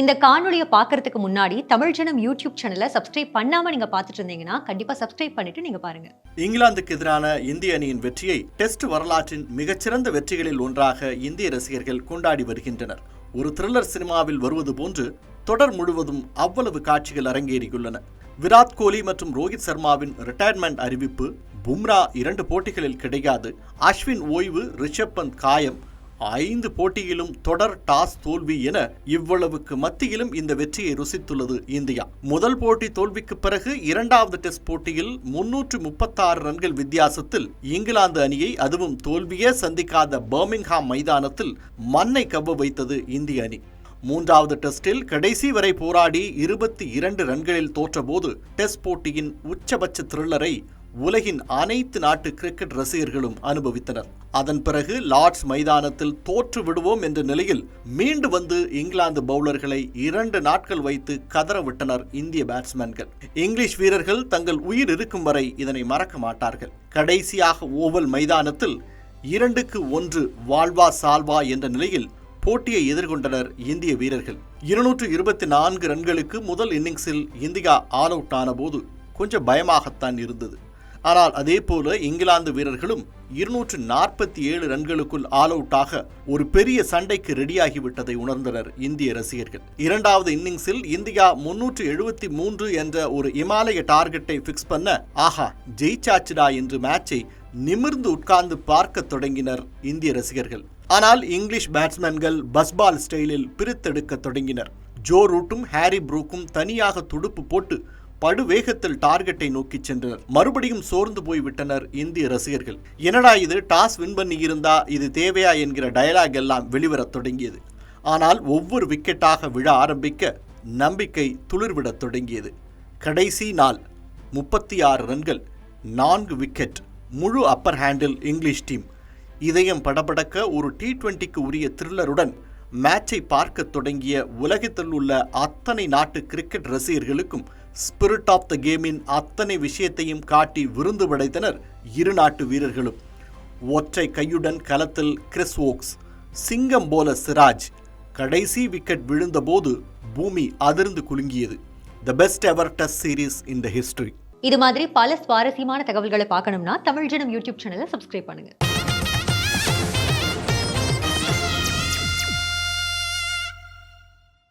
இந்த காணொளிய பார்க்கறதுக்கு முன்னாடி தமிழ் ஜனம் யூடியூப் சேனலை சப்ஸ்கிரைப் பண்ணாம நீங்க பார்த்துட்டு இருந்தீங்கன்னா கண்டிப்பா சப்ஸ்கிரைப் பண்ணிட்டு நீங்க பாருங்க. இங்கிலாந்துக்கு எதிரான இந்திய அணியின் வெற்றியை டெஸ்ட் வரலாற்றின் மிகச்சிறந்த வெற்றிகளில் ஒன்றாக இந்திய ரசிகர்கள் கொண்டாடி வருகின்றனர். ஒரு த்ரில்லர் சினிமாவில் வருவது போன்று தொடர் முழுவதும் அவ்வளவு காட்சிகள் அரங்கேறியுள்ளன. விராட் கோலி மற்றும் ரோஹித் சர்மாவின் ரிட்டையர்மெண்ட் அறிவிப்பு, பும்ரா 2 போட்டிகளில் கிடையாது, அஸ்வின் ஓய்வு, ரிஷப் பந்த் காயம், 5 போட்டியிலும் தொடர் டாஸ் தோல்வி என இவ்வளவுக்கு மத்தியிலும் இந்த வெற்றியை ருசித்துள்ளது இந்தியா. முதல் போட்டி தோல்விக்கு பிறகு இரண்டாவது டெஸ்ட் போட்டியில் 336 ரன்கள் வித்தியாசத்தில் இங்கிலாந்து அணியை, அதுவும் தோல்வியே சந்திக்காத பர்மிங்ஹாம் மைதானத்தில் மண்ணை கவ்வ வைத்தது இந்திய அணி. மூன்றாவது டெஸ்டில் கடைசி வரை போராடி 22 ரன்களில் தோற்றபோது டெஸ்ட் போட்டியின் உச்சபட்ச த்ரில்லரை உலகின் அனைத்து நாட்டு கிரிக்கெட் ரசிகர்களும் அனுபவித்தனர். அதன் பிறகு லார்ட்ஸ் மைதானத்தில் தோற்று விடுவோம் என்ற நிலையில் மீண்டு வந்து இங்கிலாந்து பவுலர்களை 2 நாட்கள் வைத்து கதறவிட்டனர் இந்திய பேட்ஸ்மேன்கள். இங்கிலீஷ் வீரர்கள் தங்கள் உயிர் இருக்கும் வரை இதனை மறக்க மாட்டார்கள். கடைசியாக ஓவல் மைதானத்தில் 2-1 வாழ்வா சால்வா என்ற நிலையில் போட்டியை எதிர்கொண்டனர் இந்திய வீரர்கள். 224 ரன்களுக்கு முதல் இன்னிங்ஸில் இந்தியா ஆல் அவுட் ஆன போது கொஞ்சம் பயமாகத்தான் இருந்தது. ஆனால் அதே போல இங்கிலாந்து வீரர்களும் 247 ரன்களுக்குள் ஆல் அவுட் ஆக ஒரு பெரிய சண்டைக்கு ரெடியாகிவிட்டதை உணர்ந்தனர் இந்திய ரசிகர்கள். இரண்டாவது இன்னிங்ஸில் இந்தியா 373 என்ற ஒரு இமாலய டார்கெட்டை பிக்ஸ் பண்ண, ஆஹா ஜெயிச்சாச்சுடா என்று மேட்சை நிமிர்ந்து உட்கார்ந்து பார்க்க தொடங்கினர் இந்திய ரசிகர்கள். ஆனால் இங்கிலீஷ் பேட்ஸ்மேன்கள் பஸ்பால் ஸ்டைலில் பிரித்தெடுக்க தொடங்கினர். ஜோ ரூட்டும் ஹாரி ப்ரூக்கும் தனியாக துடுப்பு போட்டு படுவேகத்தில் டார்கெட்டை நோக்கி சென்றனர். மறுபடியும் சோர்ந்து போய்விட்டனர் இந்திய ரசிகர்கள். என்னடா இது, டாஸ் வின் பண்ணி இருந்தா இது தேவையா என்கிற டயலாக் எல்லாம் வெளிவரத் தொடங்கியது. ஆனால் ஒவ்வொரு விக்கெட்டாக விழ ஆரம்பிக்க நம்பிக்கை துளிர்விடத் தொடங்கியது. கடைசி நாள் 36 ரன்கள், 4 விக்கெட், முழு அப்பர் ஹேண்டில் இங்கிலீஷ் டீம். இதயம் படபடக்க ஒரு T20க்கு உரிய த்ரில்லருடன் மேட்சை பார்க்க தொடங்கிய உலகத்தில் உள்ள அத்தனை நாட்டு கிரிக்கெட் ரசிகர்களுக்கும் ஸ்பிரிட் ஆஃப் த கேமின் அத்தனை விஷயத்தையும் காட்டி விருந்து படைத்தனர் இரு நாட்டு வீரர்களும். ஒற்றை கையுடன் களத்தில் கிறிஸ் வோக்ஸ், சிங்கம் போல சிராஜ். கடைசி விக்கெட் விழுந்தபோது பூமி அதிர்ந்து குலுங்கியது. The best ever test series in the history. இது மாதிரி பல சுவாரஸ்யமான தகவல்களை பார்க்கணும்னா தமிழ் ஜனம் யூடியூப் சேனலை சப்ஸ்கிரைப் பண்ணுங்க.